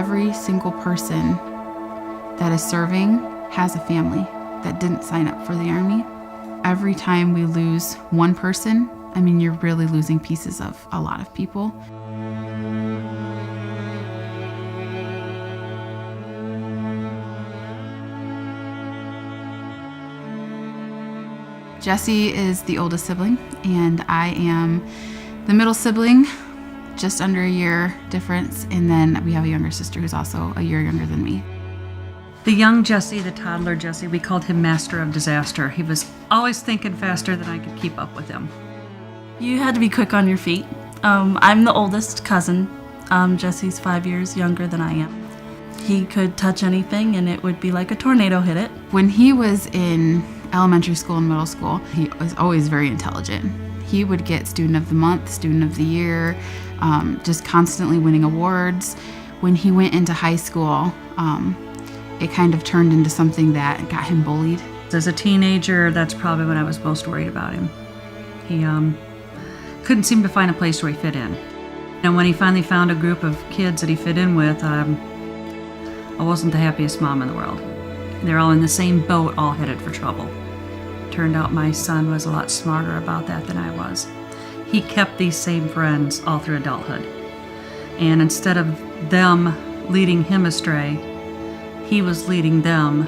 every single person that is serving has a family that didn't sign up for the Army. Every time we lose one person, I mean, you're really losing pieces of a lot of people. Jesse is the oldest sibling, and I am the middle sibling, just under a year difference, and then we have a younger sister who's also a year younger than me. The young Jesse, the toddler Jesse, we called him Master of Disaster. He was always thinking faster than I could keep up with him. You had to be quick on your feet. I'm the oldest cousin. Jesse's 5 years younger than I am. He could touch anything and it would be like a tornado hit it. When he was in elementary school and middle school, he was always very intelligent. He would get Student of the Month, Student of the Year, just constantly winning awards. When he went into high school, it kind of turned into something that got him bullied. As a teenager, that's probably when I was most worried about him. He couldn't seem to find a place where he fit in. And when he finally found a group of kids that he fit in with, I wasn't the happiest mom in the world. They're all in the same boat, all headed for trouble. Turned out my son was a lot smarter about that than I was. He kept these same friends all through adulthood. And instead of them leading him astray, he was leading them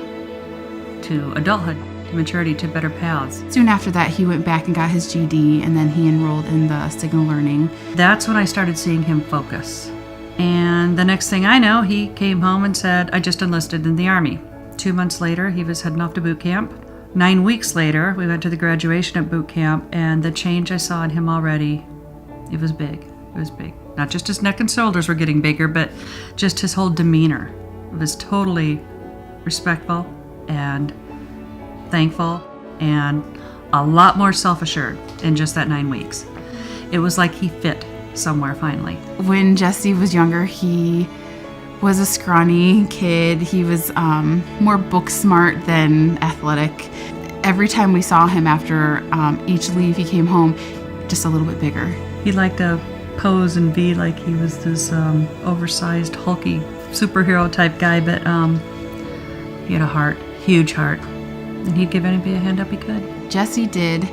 to adulthood, to maturity, to better paths. Soon after that, he went back and got his GED, and then he enrolled in the Signal Learning. That's when I started seeing him focus. And the next thing I know, he came home and said, I just enlisted in the Army. 2 months later, he was heading off to boot camp. 9 weeks later, we went to the graduation at boot camp, and the change I saw in him already, it was big. It was big. Not just his neck and shoulders were getting bigger, but just his whole demeanor. It was totally respectful and thankful and a lot more self-assured in just that 9 weeks. It was like he fit somewhere finally. When Jesse was younger, he was a scrawny kid. He was more book smart than athletic. Every time we saw him after each leave, he came home just a little bit bigger. He liked to pose and be like he was this oversized, hulky superhero type guy, but he had a heart, huge heart, and he'd give anybody a hand up he could. Jesse did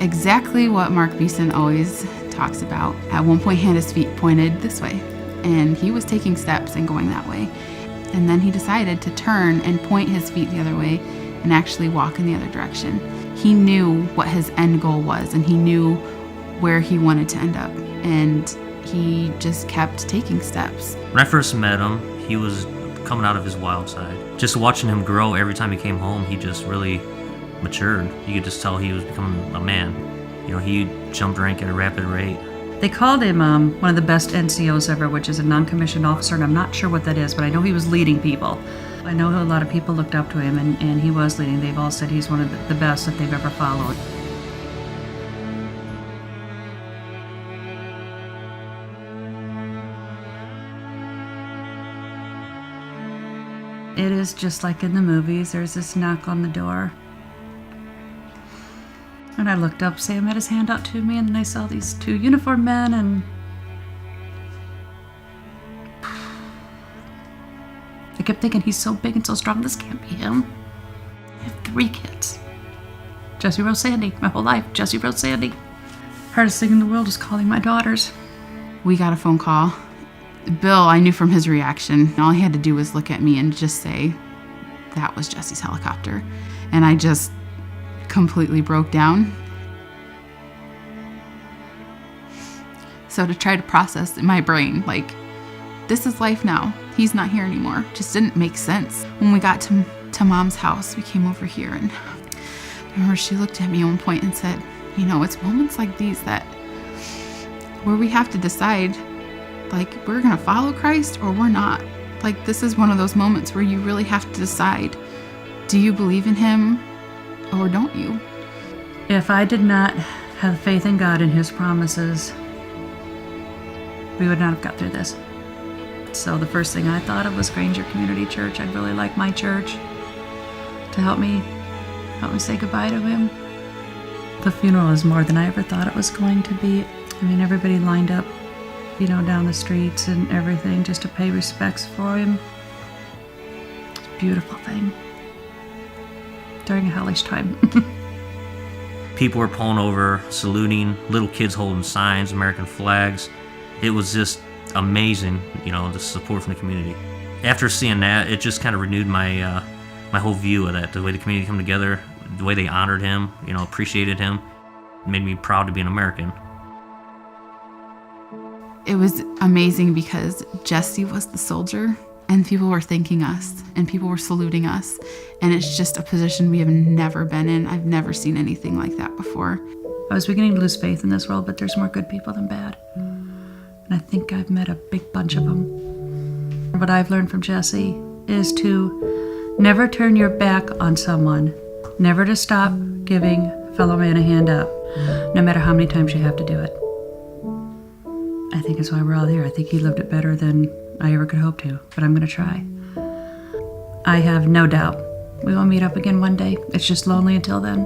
exactly what Mark Beeson always talks about. At one point, he had his feet pointed this way, and he was taking steps and going that way. And then he decided to turn and point his feet the other way and actually walk in the other direction. He knew what his end goal was, and he knew where he wanted to end up, and he just kept taking steps. When I first met him, he was coming out of his wild side. Just watching him grow every time he came home, he just really matured. You could just tell he was becoming a man. You know, he jumped rank at a rapid rate. They called him one of the best NCOs ever, which is a non-commissioned officer, and I'm not sure what that is, but I know he was leading people. I know a lot of people looked up to him, and he was leading. They've all said he's one of the best that they've ever followed. It is just like in the movies. There's this knock on the door. And I looked up, Sam had his hand out to me, and then I saw these two uniformed men, and I kept thinking, he's so big and so strong, this can't be him. I have 3 kids. Jesse Rose Sandy, my whole life, Jesse Rose Sandy. Hardest thing in the world is calling my daughters. We got a phone call. Bill, I knew from his reaction, all he had to do was look at me and just say, that was Jesse's helicopter. And I just completely broke down. So to try to process in my brain, like, this is life now. He's not here anymore. Just didn't make sense. When we got to Mom's house, we came over here, and I remember she looked at me at one point and said, you know, it's moments like these that where we have to decide, like, we're gonna follow Christ or we're not. Like, this is one of those moments where you really have to decide, do you believe in him or don't you? If I did not have faith in God and his promises, we would not have got through this. So the first thing I thought of was Granger Community Church. I'd really like my church to help me say goodbye to him. The funeral is more than I ever thought it was going to be. I mean, everybody lined up down the streets and everything just to pay respects for him. It's a beautiful thing. During a hellish time. People were pulling over, saluting, little kids holding signs, American flags. It was just amazing, the support from the community. After seeing that, it just kind of renewed my my whole view of that. The way the community come together, the way they honored him, appreciated him, made me proud to be an American. It was amazing because Jesse was the soldier, and people were thanking us, and people were saluting us, and it's just a position we have never been in. I've never seen anything like that before. I was beginning to lose faith in this world, but there's more good people than bad. And I think I've met a big bunch of them. What I've learned from Jesse is to never turn your back on someone, never to stop giving a fellow man a hand up, no matter how many times you have to do it. I think that's why we're all here. I think he lived it better than I ever could hope to, but I'm going to try. I have no doubt we will meet up again one day. It's just lonely until then.